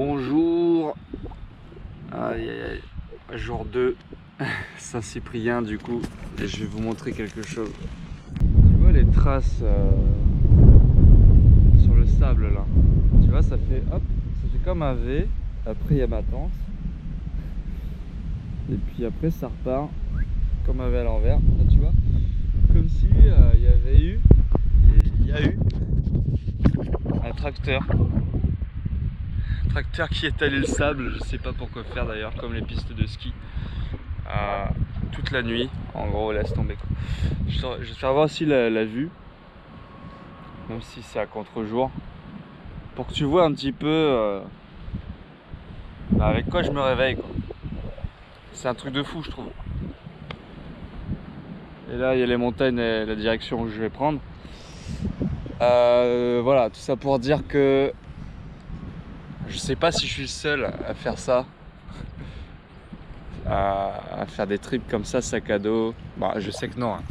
Bonjour. Aïe aïe aïe. Jour 2. Saint-Cyprien du coup. Et je vais vous montrer quelque chose. Tu vois les traces sur le sable là. Tu vois ça fait hop, ça fait comme un V. Après il y a ma tente. Et puis après ça repart comme un V à l'envers. Là, tu vois. Comme si il y avait eu. Et il y a eu un tracteur. Tracteur qui étalait le sable, je sais pas pourquoi faire d'ailleurs, comme les pistes de ski, toute la nuit. En gros, laisse tomber quoi. Je vais faire voir aussi la vue, même si c'est à contre-jour, pour que tu vois un petit peu avec quoi je me réveille quoi. C'est un truc de fou je trouve. Et là il y a les montagnes et la direction où je vais prendre. Voilà, tout ça pour dire que je sais pas si je suis le seul à faire ça, à faire des trips comme ça, sac à dos. Bah, je sais que non, hein.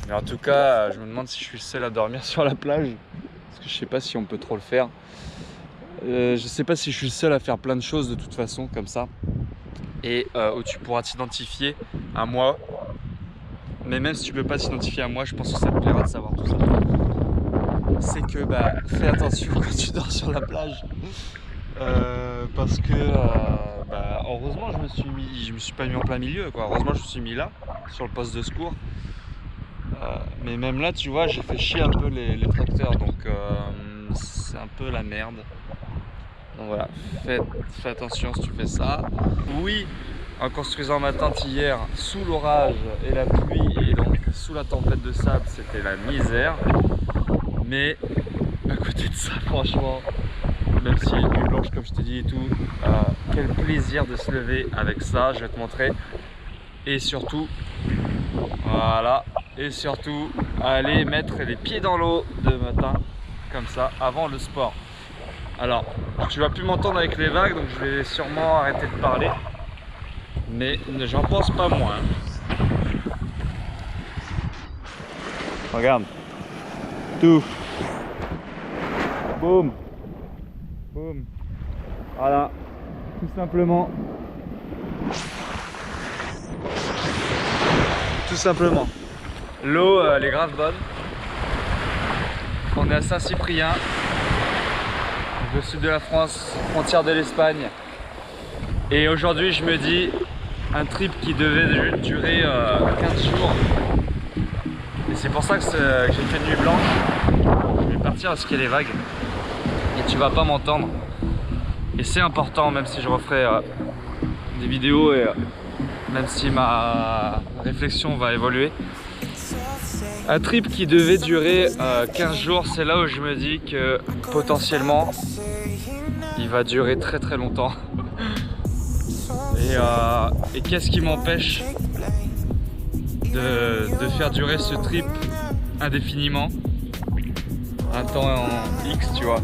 Mais en tout cas, je me demande si je suis le seul à dormir sur la plage, parce que je sais pas si on peut trop le faire. Je sais pas si je suis le seul à faire plein de choses de toute façon comme ça, et où tu pourras t'identifier à moi. Mais même si tu peux pas t'identifier à moi, je pense que ça te plaira de savoir tout ça. C'est que bah, fais attention quand tu dors sur la plage. Parce que bah, heureusement je me suis pas mis en plein milieu quoi. Heureusement je me suis mis là sur le poste de secours, mais même là tu vois j'ai fait chier un peu les tracteurs, donc c'est un peu la merde. Donc voilà, fais attention si tu fais ça. Oui, en construisant ma tente hier sous l'orage et la pluie et donc sous la tempête de sable, c'était la misère, mais à côté de ça franchement, même s'il y a une nuit blanche comme je t'ai dit et tout, quel plaisir de se lever avec ça, je vais te montrer. Et surtout, voilà, et surtout aller mettre les pieds dans l'eau de matin, comme ça, avant le sport. Alors, tu vas plus m'entendre avec les vagues, donc je vais sûrement arrêter de parler, mais j'en pense pas moins. Regarde, tout, boum. Boum. Voilà, tout simplement. Tout simplement. L'eau, elle est grave bonne. On est à Saint-Cyprien, le sud de la France, frontière de l'Espagne. Et aujourd'hui, je me dis, un trip qui devait durer 15 jours. Et c'est pour ça que j'ai fait une nuit blanche. Je vais partir à skier les vagues. Et tu vas pas m'entendre, et c'est important, même si je referai des vidéos et même si ma réflexion va évoluer. Un trip qui devait durer 15 jours, c'est là où je me dis que potentiellement il va durer très très longtemps. Et qu'est-ce qui m'empêche de faire durer ce trip indéfiniment, un temps en X, tu vois.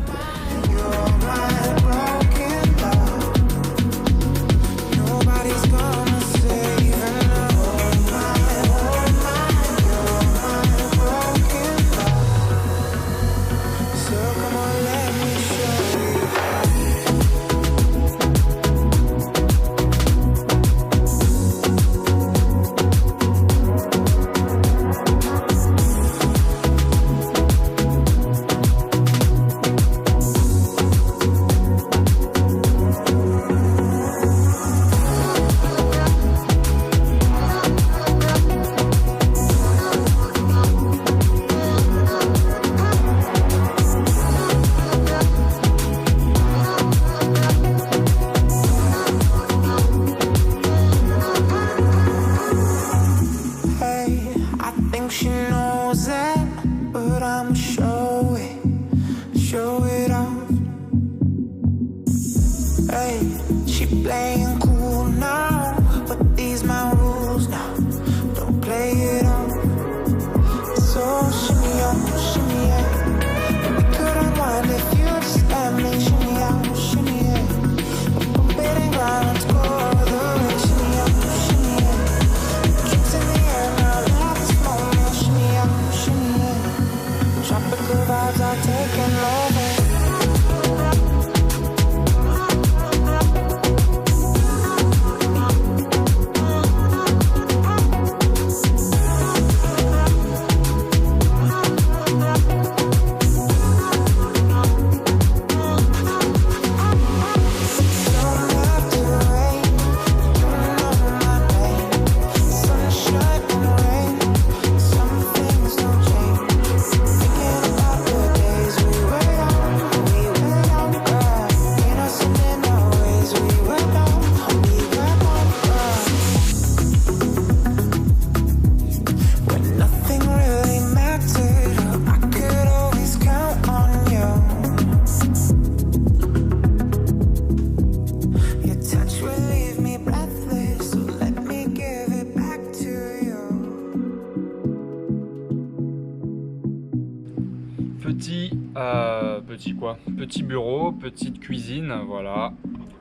petit bureau, petite cuisine, voilà,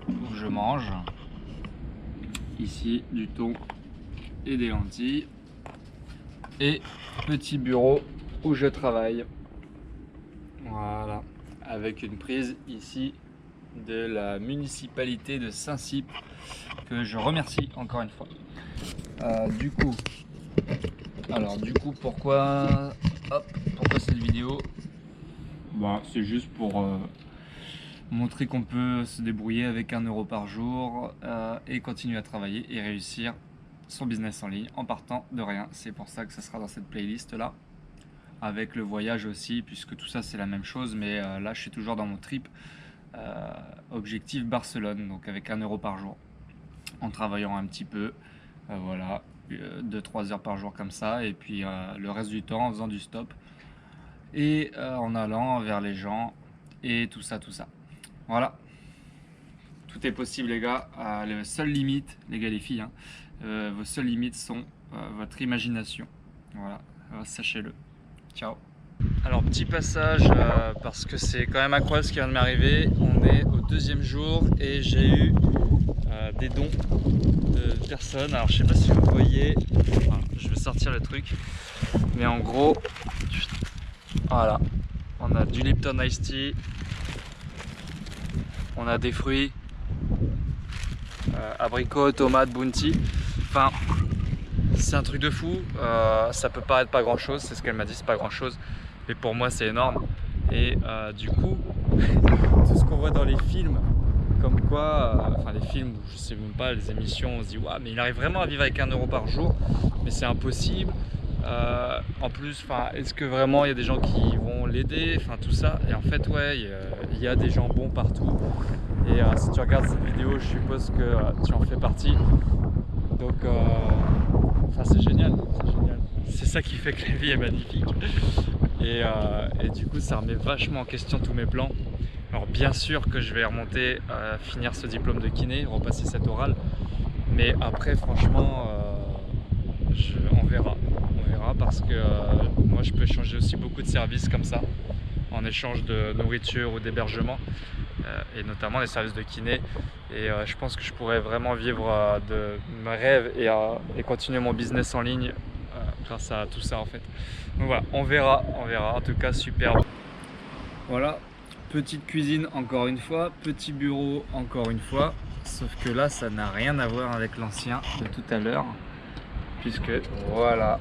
où je mange. Ici du thon et des lentilles. Et petit bureau où je travaille. Voilà, avec une prise ici de la municipalité de Saint-Cyp que je remercie encore une fois. Du coup, pourquoi cette vidéo? Bah, c'est juste pour montrer qu'on peut se débrouiller avec 1 euro par jour et continuer à travailler et réussir son business en ligne en partant de rien. C'est pour ça que ça sera dans cette playlist là, avec le voyage aussi, puisque tout ça c'est la même chose, mais là je suis toujours dans mon trip objectif Barcelone, donc avec 1 euro par jour, en travaillant un petit peu, voilà, 2-3 heures par jour comme ça, et puis le reste du temps en faisant du stop et en allant vers les gens et tout ça. Voilà, tout est possible les gars. Les seules limites, les gars, les filles, hein, vos seules limites sont votre imagination. Voilà, sachez-le. Ciao. Alors petit passage parce que c'est quand même incroyable ce qui vient de m'arriver. On est au 2e jour et j'ai eu des dons de personnes. Alors je sais pas si vous voyez, enfin, je vais sortir le truc, mais en gros, voilà, on a du Lipton Ice Tea, on a des fruits, abricots, tomates, bounty. Enfin, c'est un truc de fou. Ça peut paraître pas grand chose, c'est ce qu'elle m'a dit, c'est pas grand chose, mais pour moi c'est énorme. Et du coup, tout ce qu'on voit dans les films, comme quoi, enfin les films, je sais même pas, les émissions, on se dit waouh, mais il arrive vraiment à vivre avec 1 euro par jour, mais c'est impossible. En plus, est-ce que vraiment il y a des gens qui vont l'aider, enfin tout ça. Et en fait ouais, il y a des gens bons partout. Et si tu regardes cette vidéo, je suppose que tu en fais partie. Donc c'est génial, c'est génial. C'est ça qui fait que la vie est magnifique. Et du coup ça remet vachement en question tous mes plans. Alors bien sûr que je vais remonter, finir ce diplôme de kiné, repasser cette orale. Mais après franchement, on verra parce que moi je peux échanger aussi beaucoup de services comme ça, en échange de nourriture ou d'hébergement, et notamment les services de kiné. Et je pense que je pourrais vraiment vivre de mes rêves et continuer mon business en ligne grâce à tout ça en fait. Donc voilà, on verra. En tout cas, superbe. Voilà, petite cuisine encore une fois, petit bureau encore une fois, sauf que là ça n'a rien à voir avec l'ancien de tout à l'heure, puisque voilà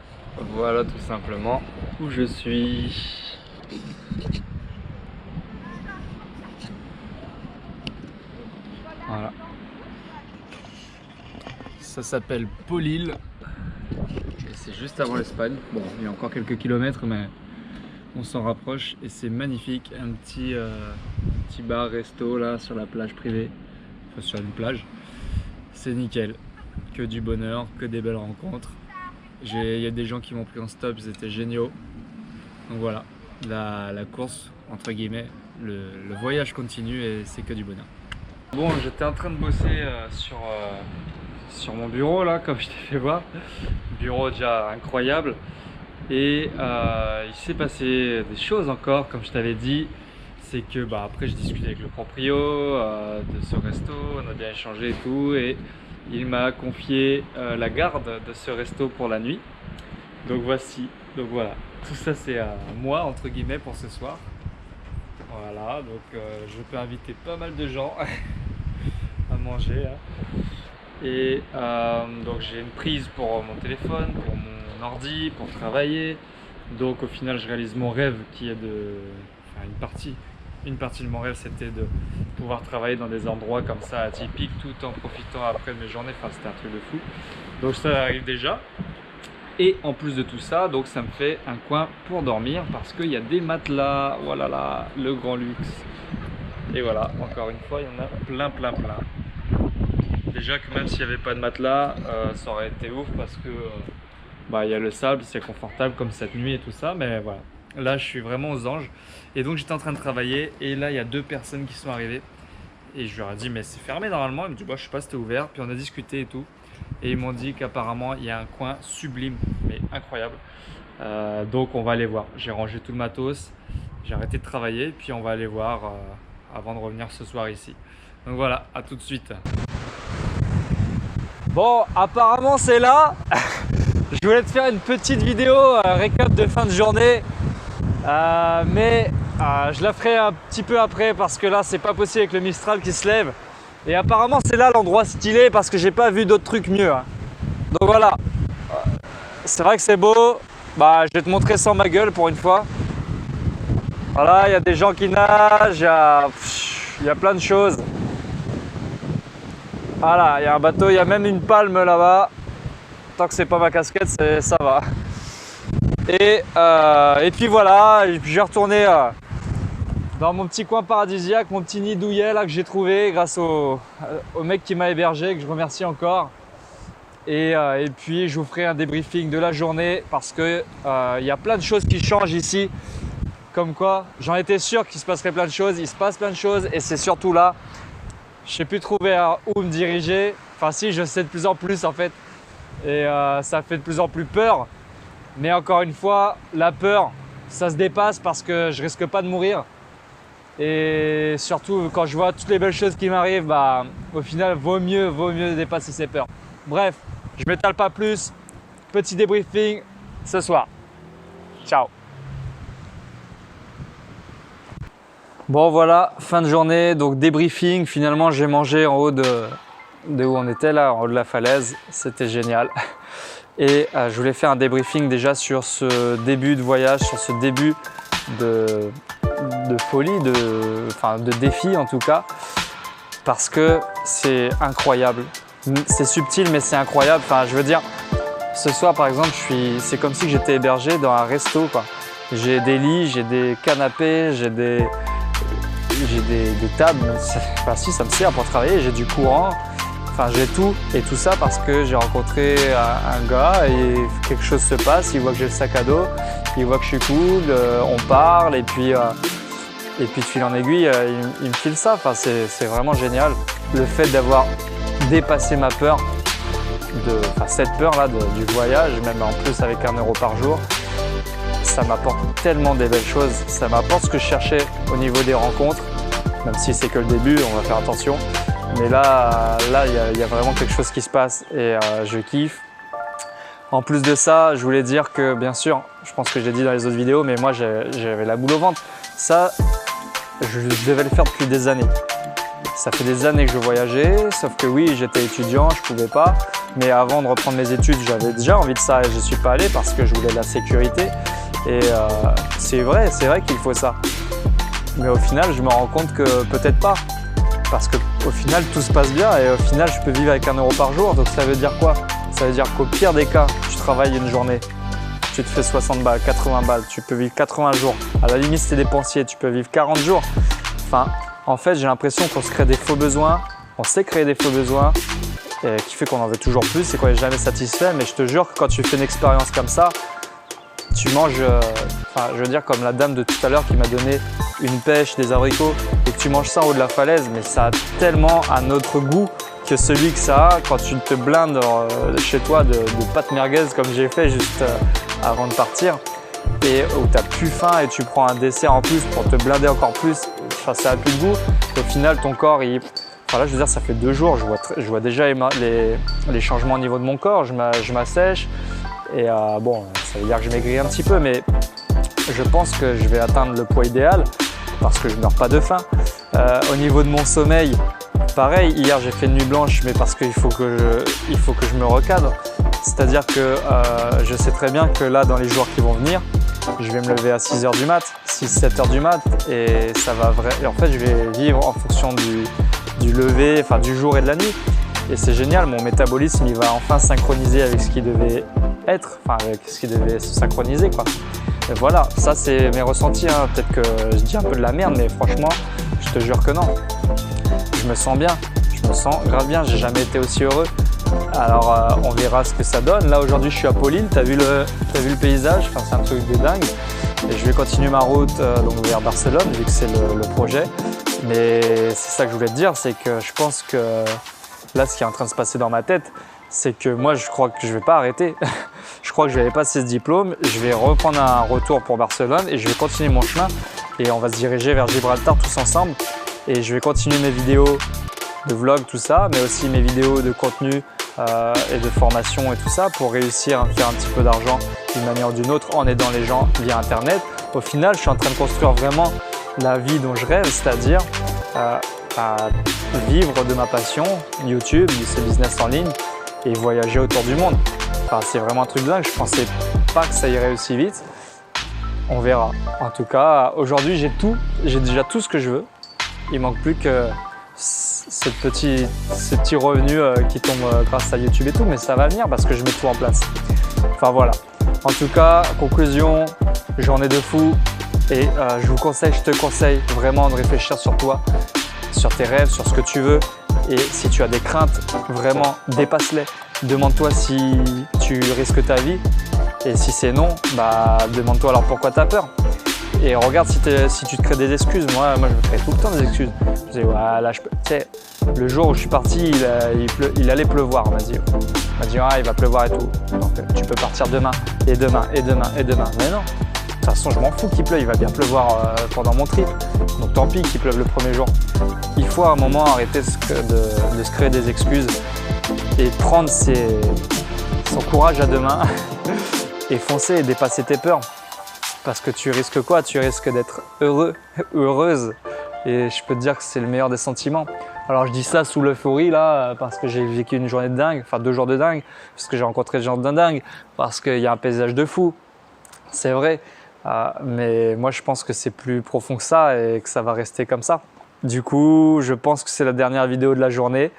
tout simplement où je suis. Voilà, ça s'appelle Paulil et c'est juste avant l'Espagne. Bon, il y a encore quelques kilomètres, mais on s'en rapproche et c'est magnifique. Un petit bar resto là sur la plage privée, enfin sur une plage, c'est nickel, que du bonheur, que des belles rencontres. Il y a des gens qui m'ont pris en stop, ils étaient géniaux. Donc voilà, la course entre guillemets, le voyage continue et c'est que du bonheur. Bon, j'étais en train de bosser sur mon bureau là, comme je t'ai fait voir. Bureau déjà incroyable. Et il s'est passé des choses encore, comme je t'avais dit. C'est que après je discutais avec le proprio de ce resto, on a bien échangé et tout, et il m'a confié la garde de ce resto pour la nuit. Donc voilà, tout ça c'est à moi entre guillemets pour ce soir. Voilà, donc je peux inviter pas mal de gens à manger, hein. Et donc j'ai une prise pour mon téléphone, pour mon ordi, pour travailler. Donc au final je réalise mon rêve qui est une partie de mon rêve, c'était de pouvoir travailler dans des endroits comme ça atypiques tout en profitant après de mes journées. Enfin c'était un truc de fou. Donc ça arrive déjà. Et en plus de tout ça, donc ça me fait un coin pour dormir parce qu'il y a des matelas. Voilà là, le grand luxe. Et voilà, encore une fois, il y en a plein. Déjà que même s'il n'y avait pas de matelas, ça aurait été ouf parce que il y a le sable, c'est confortable comme cette nuit et tout ça. Mais voilà, là je suis vraiment aux anges. Et donc j'étais en train de travailler et là il y a 2 personnes qui sont arrivées. Et je leur ai dit mais c'est fermé normalement. Ils me disent je sais pas, c'était ouvert. Puis on a discuté et tout. Et ils m'ont dit qu'apparemment il y a un coin sublime, mais incroyable. Donc on va aller voir. J'ai rangé tout le matos. J'ai arrêté de travailler, puis on va aller voir avant de revenir ce soir ici. Donc voilà, à tout de suite. Bon, apparemment c'est là. Je voulais te faire une petite vidéo récap de fin de journée, mais je la ferai un petit peu après parce que là c'est pas possible avec le Mistral qui se lève. Et apparemment c'est là l'endroit stylé parce que j'ai pas vu d'autres trucs mieux. Donc voilà, c'est vrai que c'est beau. Bah, je vais te montrer sans ma gueule pour une fois. Voilà, il y a des gens qui nagent, il y a plein de choses. Voilà, il y a un bateau, il y a même une palme là-bas. Tant que c'est pas ma casquette, ça va. Et puis voilà, je vais retourner dans mon petit coin paradisiaque, mon petit nid douillet là que j'ai trouvé grâce au mec qui m'a hébergé, que je remercie encore. Et puis je vous ferai un débriefing de la journée parce que il y a plein de choses qui changent ici. Comme quoi, j'en étais sûr qu'il se passerait plein de choses, il se passe plein de choses et c'est surtout là. Je ne sais plus trouver où me diriger. Enfin si, je sais de plus en plus en fait. Et ça fait de plus en plus peur. Mais encore une fois, la peur, ça se dépasse parce que je risque pas de mourir. Et surtout, quand je vois toutes les belles choses qui m'arrivent, bah, au final, vaut mieux dépasser ses peurs. Bref, je ne m'étale pas plus. Petit débriefing ce soir. Ciao. Bon voilà, fin de journée, donc débriefing. Finalement, j'ai mangé en haut de où on était là, en haut de la falaise. C'était génial. Et je voulais faire un débriefing déjà sur ce début de voyage, sur ce début de folie, de défi en tout cas, parce que c'est incroyable. C'est subtil, mais c'est incroyable. Enfin, je veux dire, ce soir par exemple, c'est comme si j'étais hébergé dans un resto, quoi. J'ai des lits, j'ai des canapés, j'ai des tables. Enfin, si, ça me sert pour travailler. J'ai du courant. Enfin, j'ai tout et tout ça parce que j'ai rencontré un gars et quelque chose se passe, il voit que j'ai le sac à dos, il voit que je suis cool, on parle et puis de fil en aiguille, il me file ça. Enfin, c'est vraiment génial. Le fait d'avoir dépassé ma peur, cette peur-là du voyage, même en plus avec 1 euro par jour, ça m'apporte tellement des belles choses. Ça m'apporte ce que je cherchais au niveau des rencontres, même si c'est que le début, on va faire attention. Mais là, il y a vraiment quelque chose qui se passe et je kiffe. En plus de ça, je voulais dire que, bien sûr, je pense que je l'ai dit dans les autres vidéos, mais moi, j'avais la boule au ventre. Ça, je devais le faire depuis des années. Ça fait des années que je voyageais, sauf que oui, j'étais étudiant, je ne pouvais pas. Mais avant de reprendre mes études, j'avais déjà envie de ça et je ne suis pas allé parce que je voulais de la sécurité. Et c'est vrai qu'il faut ça. Mais au final, je me rends compte que peut-être pas. Parce qu'au final, tout se passe bien et au final, je peux vivre avec 1 euro par jour. Donc ça veut dire quoi? Ça veut dire qu'au pire des cas, tu travailles une journée, tu te fais 60 balles, 80 balles, tu peux vivre 80 jours. À la limite, si t'es dépensier, tu peux vivre 40 jours. Enfin, en fait, j'ai l'impression qu'on se crée des faux besoins. On sait créer des faux besoins qui fait qu'on en veut toujours plus et qu'on n'est jamais satisfait. Mais je te jure que quand tu fais une expérience comme ça, tu manges, je veux dire comme la dame de tout à l'heure qui m'a donné une pêche, des abricots et que tu manges ça en haut de la falaise, mais ça a tellement un autre goût que celui que ça a quand tu te blindes chez toi de pâtes merguez comme j'ai fait juste avant de partir et où tu n'as plus faim et tu prends un dessert en plus pour te blinder encore plus. Enfin, ça n'a plus de goût. Au final, ton corps, enfin là, je veux dire, ça fait 2 jours, je vois déjà les changements au niveau de mon corps, je m'assèche. Et bon, ça veut dire que je maigris un petit peu, mais je pense que je vais atteindre le poids idéal parce que je ne meurs pas de faim. Au niveau de mon sommeil, pareil, hier j'ai fait une nuit blanche, mais parce qu'il faut que je me recadre. C'est-à-dire que je sais très bien que là, dans les jours qui vont venir, je vais me lever à 6 h du mat, 6-7 h du mat, et ça va et en fait, je vais vivre en fonction du lever, enfin du jour et de la nuit. Et c'est génial, mon métabolisme, il va enfin synchroniser avec ce qui devait être, enfin avec ce qui devait se synchroniser, quoi. Et voilà, ça c'est mes ressentis, hein. Peut-être que je dis un peu de la merde, mais franchement, je te jure que non. Je me sens bien, je me sens grave bien, j'ai jamais été aussi heureux. Alors on verra ce que ça donne. Là aujourd'hui je suis à Pauline, t'as vu le paysage, enfin, c'est un truc de dingue. Et je vais continuer ma route donc vers Barcelone, vu que c'est le projet. Mais c'est ça que je voulais te dire, c'est que je pense que là ce qui est en train de se passer dans ma tête, c'est que moi je crois que je vais pas arrêter. Je crois que je vais aller passer ce diplôme, je vais reprendre un retour pour Barcelone et je vais continuer mon chemin et on va se diriger vers Gibraltar tous ensemble. Et je vais continuer mes vidéos de vlog, tout ça, mais aussi mes vidéos de contenu et de formation et tout ça pour réussir à faire un petit peu d'argent d'une manière ou d'une autre en aidant les gens via Internet. Au final, je suis en train de construire vraiment la vie dont je rêve, c'est-à-dire à vivre de ma passion, YouTube, de ces business en ligne et voyager autour du monde. Enfin, c'est vraiment un truc de dingue, je pensais pas que ça irait aussi vite. On verra. En tout cas, aujourd'hui, j'ai déjà tout ce que je veux. Il manque plus que ces petits revenus qui tombent grâce à YouTube et tout, mais ça va venir parce que je mets tout en place. Enfin voilà. En tout cas, conclusion, journée de fou et je te conseille vraiment de réfléchir sur toi, sur tes rêves, sur ce que tu veux et si tu as des craintes, vraiment dépasse-les. Demande-toi si tu risques ta vie et si c'est non, bah demande-toi alors pourquoi tu as peur. Et regarde si tu te crées des excuses. Moi je me crée tout le temps des excuses. Je dis voilà, tu sais, le jour où je suis parti, il allait pleuvoir. On m'a dit ah, il va pleuvoir et tout. Donc tu peux partir demain et demain et demain et demain. Mais non. De toute façon, je m'en fous qu'il pleuve. Il va bien pleuvoir pendant mon trip. Donc tant pis qu'il pleuve le premier jour. Il faut à un moment arrêter de se créer des excuses et prendre son courage à deux mains et foncer et dépasser tes peurs. Parce que tu risques quoi? Tu risques d'être heureux, heureuse. Et je peux te dire que c'est le meilleur des sentiments. Alors je dis ça sous l'euphorie là, parce que j'ai vécu une journée de dingue, enfin 2 jours de dingue, parce que j'ai rencontré des gens de dingue, parce qu'il y a un paysage de fou. C'est vrai. Mais moi je pense que c'est plus profond que ça et que ça va rester comme ça. Du coup, je pense que c'est la dernière vidéo de la journée.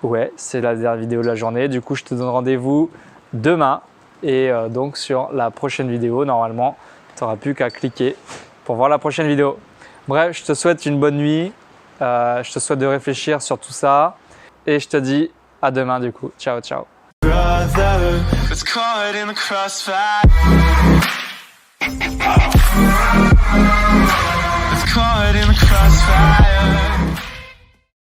Ouais, c'est la dernière vidéo de la journée. Du coup, je te donne rendez-vous demain. Et donc sur la prochaine vidéo, normalement, tu n'auras plus qu'à cliquer pour voir la prochaine vidéo. Bref, je te souhaite une bonne nuit. Je te souhaite de réfléchir sur tout ça. Et je te dis à demain du coup. Ciao, ciao. Caught in the crossfire.